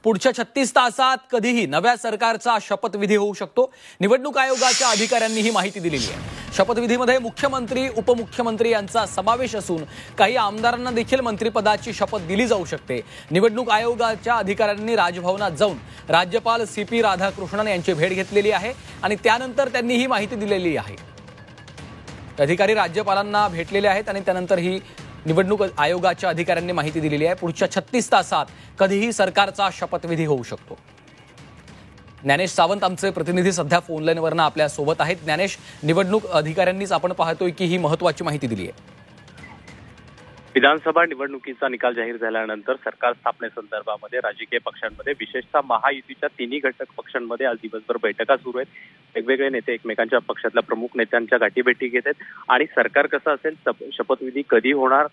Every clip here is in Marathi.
पुढच्या 36 तासात कधीही नव्या सरकारचा शपथविधी होऊ शकतो. निवडणूक आयोगाच्या अधिकाऱ्यांनी ही माहिती दिलेली आहे. शपथविधीमध्ये मुख्यमंत्री, उपमुख्यमंत्री यांचा समावेश असून काही आमदारांना देखील मंत्रिपदाची शपथ दिली जाऊ शकते. निवडणूक आयोगाच्या अधिकाऱ्यांनी राजभवनात जाऊन राज्यपाल CP राधाकृष्णन यांची भेट घेतलेली आहे आणि त्यानंतर त्यांनी ही माहिती दिलेली आहे. अधिकारी राज्यपालांना भेटलेले आहेत आणि त्यानंतर ही निवडणूक आयोगाच्या अधिकाऱ्यांनी माहिती दिलेली आहे. पुढच्या 36 तासात कधीही सरकारचा शपथविधी होऊ शकतो. ज्ञानेश सावंत आमचे प्रतिनिधी सध्या फोन लाईनवरनं आपल्या सोबत आहेत. ज्ञानेश, निवडणूक अधिकाऱ्यांनीच आपण पाहतोय की ही महत्त्वाची माहिती दिली आहे. विधानसभा निवडणुकीचा निकाल जाहीर झाल्यानंतर सरकार स्थापनेसंदर्भामध्ये राजकीय पक्षांमध्ये, विशेषतः महायुतीच्या तिन्ही घटक पक्षांमध्ये आज दिवसभर बैठका सुरू आहेत. वेगवेगळे नेते एकमेकांच्या पक्षातल्या प्रमुख नेत्यांच्या गाठीभेटी घेत आहेत आणि सरकार कसं असेल, शपथविधी कधी होणार,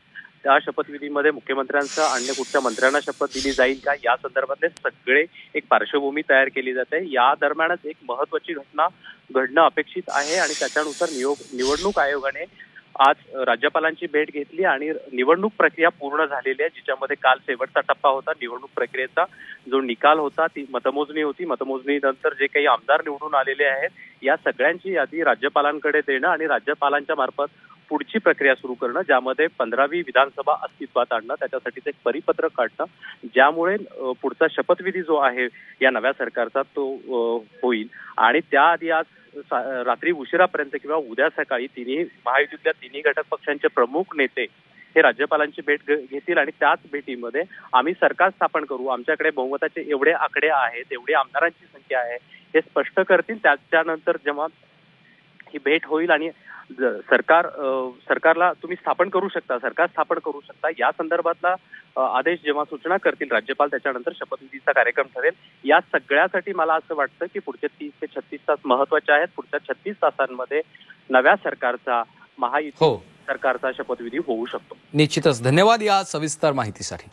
त्या शपथविधीमध्ये मुख्यमंत्र्यांचा अन्य कुठच्या मंत्र्यांना शपथ दिली जाईल का, या संदर्भातले सगळे एक पार्श्वभूमी तयार केली जाते. या दरम्यानच एक महत्वाची घटना घडणं अपेक्षित आहे आणि त्याच्यानुसार निवडणूक आयोगाने आज राज्यपालांची भेट घेतली आणि निवडणूक प्रक्रिया पूर्ण झालेली आहे, जिच्यामध्ये काल शेवटचा टप्पा होता. निवडणूक प्रक्रियेचा जो निकाल होता ती मतमोजणी होती. मतमोजणीनंतर जे काही आमदार निवडून आलेले आहेत या सगळ्यांची यादी राज्यपालांकडे देणं आणि राज्यपालांच्या मार्फत पुढची प्रक्रिया सुरू करणं, ज्यामध्ये 15वी विधानसभा अस्तित्वात आणणं, त्याच्यासाठीच एक परिपत्रक काढणं, ज्यामुळे पुढचा शपथविधी जो आहे या नव्या सरकारचा तो होईल. आणि त्याआधी आज रात्री उशिरापर्यंत किंवा उद्या सकाळी महायुतीतल्या तिन्ही घटक पक्षांचे प्रमुख नेते हे राज्यपालांची भेट घेतील आणि त्याच भेटीमध्ये आम्ही सरकार स्थापन करू, आमच्याकडे बहुमताचे एवढे आकडे आहेत, एवढी आमदारांची संख्या आहे, हे स्पष्ट करतील. त्याच्यानंतर जेव्हा ही भेट होईल आणि सरकारला तुम्ही स्थापन करू शकता, सरकार स्थापन करू शकता, या संदर्भातला आदेश जेव्हा सूचना करतील राज्यपाल, त्याच्यानंतर शपथविधीचा कार्यक्रम ठरेल. या सगळ्यासाठी मला असं वाटतं की पुढचे 30 ते 36 तास महत्वाचे आहेत. पुढच्या 36 तासांमध्ये नव्या सरकारचा, महायुती सरकारचा शपथविधी होऊ शकतो. निश्चितच. धन्यवाद या सविस्तर माहितीसाठी.